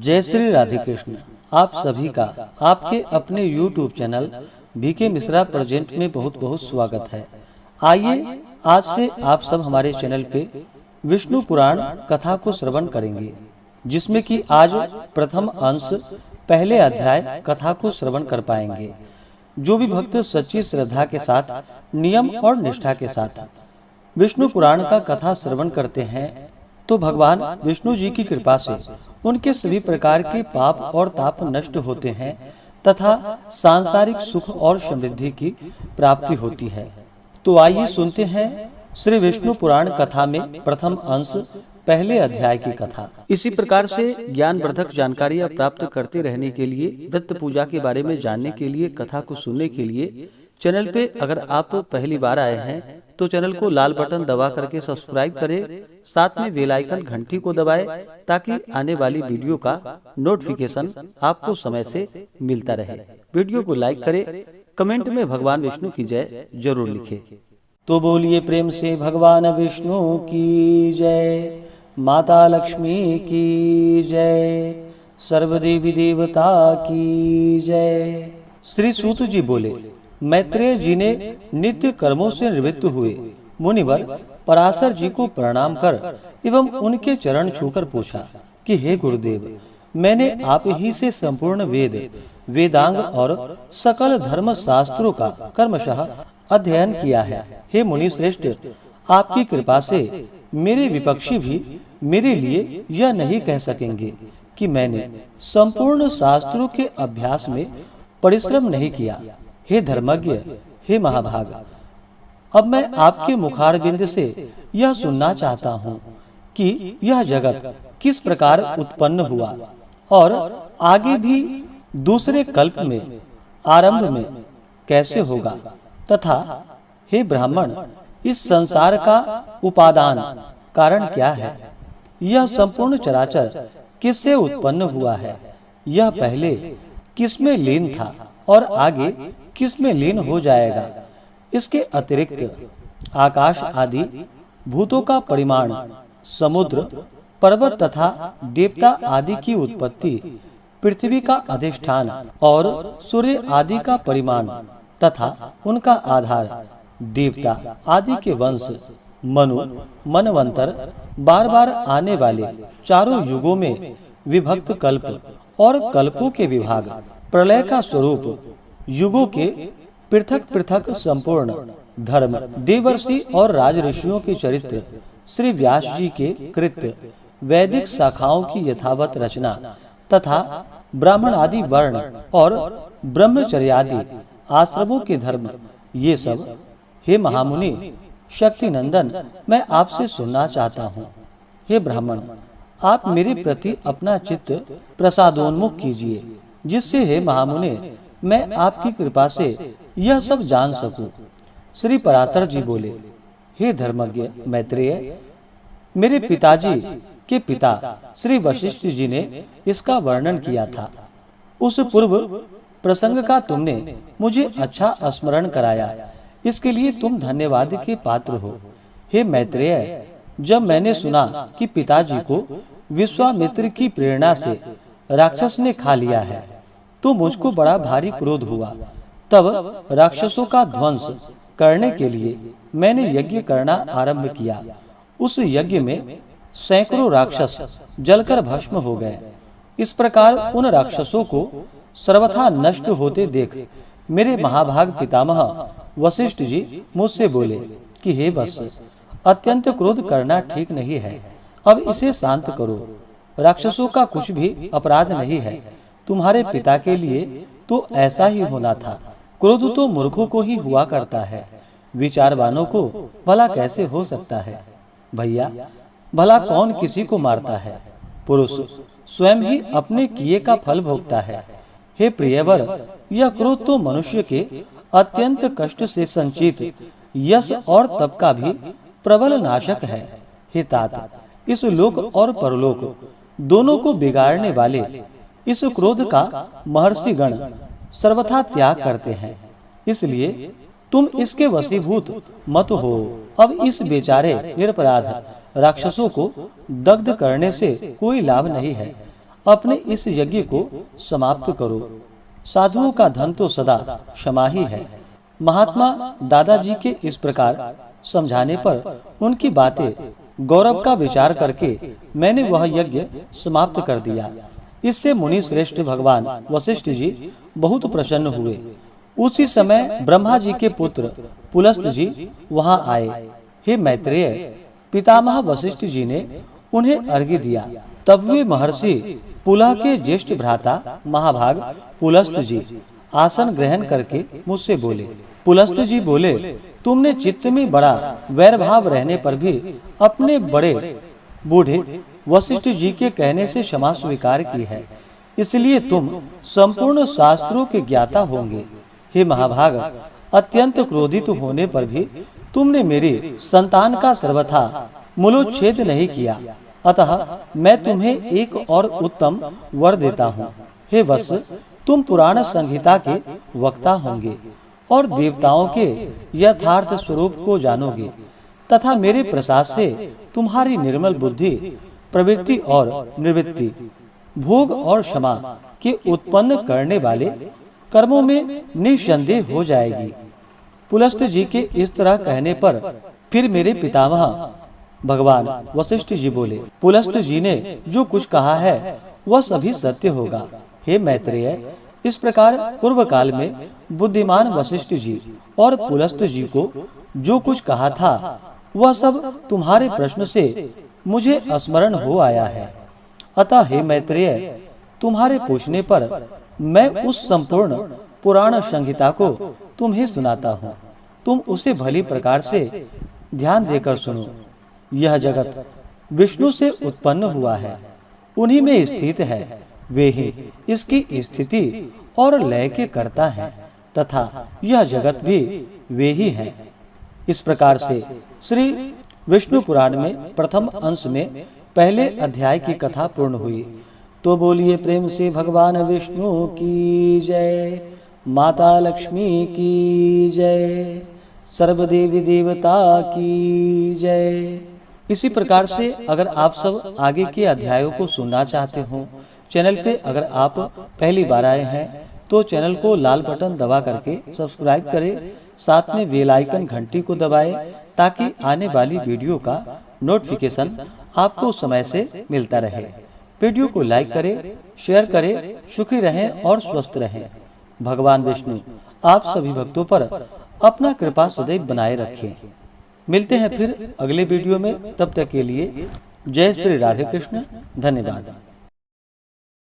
जय श्री राधे कृष्ण। आप सभी का आपके अपने YouTube channel B K Mishra present में बहुत बहुत स्वागत है। आइए आज से आप सब हमारे चैनल पे विष्णु पुराण कथा को श्रवण करेंगे, जिसमें कि आज प्रथम अंश पहले अध्याय कथा को श्रवण कर पाएंगे। जो भी भक्त सच्ची श्रद्धा के साथ, नियम और निष्ठा के साथ विष्णु पुराण का कथा श्रवण करते हैं, तो भगवान विष्णु जी की कृपा से उनके सभी प्रकार के पाप और ताप नष्ट होते हैं तथा सांसारिक सुख और समृद्धि की प्राप्ति होती है। तो आइए सुनते हैं श्री विष्णु पुराण कथा में प्रथम अंश पहले अध्याय की कथा। इसी प्रकार से ज्ञानवर्धक जानकारियां प्राप्त करते रहने के लिए, व्रत पूजा के बारे में जानने के लिए, कथा को सुनने के लिए चैनल पे अगर आप पहली बार आए हैं तो चैनल को लाल बटन दबा करके सब्सक्राइब करें, साथ में बेल आइकन घंटी को दबाएं ताकि आने वाली वीडियो का नोटिफिकेशन आपको समय से मिलता रहे। वीडियो को लाइक करें, कमेंट में भगवान विष्णु की जय जरूर लिखें। तो बोलिए प्रेम से भगवान विष्णु की जय, माता लक्ष्मी की जय, सर्वदेवी देवता की जय। श्री सूत जी बोले, मैत्रेय जी ने नित्य कर्मों से निवृत्त हुए मुनिवर पराशर जी को प्रणाम कर एवं उनके चरण छूकर पूछा कि हे गुरुदेव, मैंने आप ही से संपूर्ण वेद, वेदांग और सकल धर्म शास्त्रों का कर्मशः अध्ययन किया है। हे मुनि श्रेष्ठ, आपकी कृपा से मेरे विपक्षी भी मेरे लिए यह नहीं कह सकेंगे कि मैंने संपूर्ण शास्त्रों के अभ्यास में परिश्रम नहीं किया। हे धर्मज्ञ, हे महाभाग, अब मैं आपके मुखारबिंद से यह सुनना चाहता हूँ कि यह जगत किस प्रकार उत्पन्न हुआ और आगे भी दूसरे कल्प में, आरंभ में कैसे होगा, तथा हे ब्राह्मण, इस संसार का उपादान कारण क्या है, यह संपूर्ण चराचर किससे उत्पन्न हुआ है, यह पहले किसमें लीन था और आगे किसमें लीन हो जाएगा। इसके अतिरिक्त आकाश आदि भूतों का परिमाण, समुद्र, पर्वत तथा देवता आदि की उत्पत्ति, पृथ्वी का अधिष्ठान और सूर्य आदि का परिमाण तथा उनका आधार, देवता आदि के वंश, मनु, मनवंतर, बार बार आने वाले चारों युगों में विभक्त कल्प और कल्पों के विभाग, प्रलय का स्वरूप, युगों के पृथक पृथक संपूर्ण धर्म, देवर्षि और राज ऋषियों के चरित्र, श्री व्यास जी के कृत्य, वैदिक शाखाओं की यथावत रचना तथा ब्राह्मण आदि वर्ण और ब्रह्मचर्यादि आश्रमों के धर्म, ये सब हे महामुनि शक्ति नंदन मैं आपसे सुनना चाहता हूँ। हे ब्राह्मण, आप मेरे प्रति अपना चित्त प्रसादोन्मुख कीजिए, जिससे हे महामुने मैं आपकी कृपा से यह सब जान सकूं। श्री पराशर जी बोले, हे धर्मज्ञ मैत्रेय, मेरे पिताजी के पिता श्री वशिष्ठ जी ने इसका वर्णन किया था। उस पूर्व प्रसंग का तुमने मुझे अच्छा स्मरण कराया, इसके लिए तुम धन्यवाद के पात्र हो। हे मैत्रेय, जब मैंने सुना कि पिताजी को विश्वामित्र की प्रेरणा से राक्षस ने खा लिया है, तो मुझको बड़ा भारी क्रोध हुआ। तब राक्षसों का ध्वंस करने के लिए मैंने यज्ञ करना आरंभ किया। उस यज्ञ में सैकड़ों राक्षस जलकर भस्म हो गए। इस प्रकार उन राक्षसों को सर्वथा नष्ट होते देख मेरे महाभाग पितामह वशिष्ठ जी मुझसे बोले कि हे वत्स, अत्यंत क्रोध करना ठीक नहीं है, अब इसे शांत करो। राक्षसों का कुछ भी अपराध नहीं है, तुम्हारे पिता के लिए तो ऐसा ही होना था। क्रोध तो मूर्खों को ही हुआ करता है, विचारवानों को भला कैसे हो सकता है। भैया, भला कौन किसी को मारता है, पुरुष स्वयं ही अपने किए का फल भोगता है। हे प्रियवर, यह क्रोध तो मनुष्य के अत्यंत कष्ट से संचित यश और तप का भी प्रबल नाशक है। हे तात, इस लोक और परलोक दोनों को बिगाड़ने वाले इस क्रोध का महर्षि गण सर्वथा त्याग करते हैं, इसलिए तुम इसके वशीभूत मत हो। अब इस बेचारे निरपराध राक्षसों को दग्ध करने से कोई लाभ नहीं है। अपने इस यज्ञ को समाप्त करो। साधुओं का धन तो सदा क्षमा ही है। महात्मा दादाजी के इस प्रकार समझाने पर उनकी बातें गौरव का विचार करके मैंने वह यज्ञ समाप्त कर दिया। इससे मुनि श्रेष्ठ भगवान वशिष्ठ जी बहुत प्रसन्न हुए। उसी समय ब्रह्मा जी के पुत्र पुलस्त जी वहां आए। हे मैत्रेय, पितामह वशिष्ठ जी ने उन्हें अर्घ्य दिया। तब वे महर्षि पुलह के ज्येष्ठ भ्राता महाभाग पुलस्त जी आसन ग्रहण करके मुझसे बोले। पुलस्त जी बोले, तुमने चित्त में बड़ा वैर भाव रहने पर भी अपने बड़े बूढ़े वशिष्ठ जी के कहने से क्षमा स्वीकार की है, इसलिए तुम संपूर्ण शास्त्रों के ज्ञाता होंगे। हे महाभाग, अत्यंत क्रोधित होने पर भी तुमने मेरी संतान का सर्वथा मूलोच्छेद नहीं किया, अतः मैं तुम्हें एक और उत्तम वर देता हूँ। हे वत्स, तुम पुराण संहिता के वक्ता होंगे और देवताओं के यथार्थ स्वरूप को जानोगे, तथा मेरे प्रसाद से तुम्हारी निर्मल बुद्धि, प्रवृत्ति और निवृत्ति, भोग और क्षमा के उत्पन्न करने वाले कर्मों में निसंदेह हो जाएगी। पुलस्त जी के इस तरह कहने पर फिर मेरे पितामह भगवान वशिष्ठ जी बोले, पुलस्त जी ने जो कुछ कहा है वह सभी सत्य होगा। हे मैत्रेय, इस प्रकार पूर्व काल में बुद्धिमान वशिष्ठ जी और पुलस्त जी को जो कुछ कहा था वह सब तुम्हारे प्रश्न से मुझे स्मरण हो आया है। अतः हे मैत्रेय, तुम्हारे पूछने पर मैं उस संपूर्ण पुराण संहिता को तुम्हें सुनाता हूँ। तुम उसे भली प्रकार से ध्यान देकर सुनो। यह जगत विष्णु से उत्पन्न हुआ है, उन्हीं में स्थित है। वे ही इसकी स्थिति और लय के कर्ता हैं, तथा यह जगत भी वे ही हैं। इस प्रकार से श्री विष्णु पुराण में प्रथम अंश में पहले अध्याय की कथा पूर्ण हुई। तो बोलिए प्रेम से भगवान विष्णु की जय, माता लक्ष्मी की जय, सर्वदेवी देवता की जय। इसी प्रकार से अगर आप सब आगे के अध्यायों को सुनना चाहते हो, चैनल पे अगर आप पहली बार आए हैं तो चैनल को लाल बटन दबा करके सब्सक्राइब करें, साथ में बेल आइकन घंटी को दबाएं ताकि आने वाली वीडियो का नोटिफिकेशन आपको समय से मिलता रहे। वीडियो को लाइक करें, शेयर करें। सुखी रहें और स्वस्थ रहें। भगवान विष्णु आप सभी भक्तों पर अपना कृपा सदैव बनाए रखें। मिलते हैं फिर अगले वीडियो में, तब तक के लिए जय श्री राधे कृष्ण। धन्यवाद।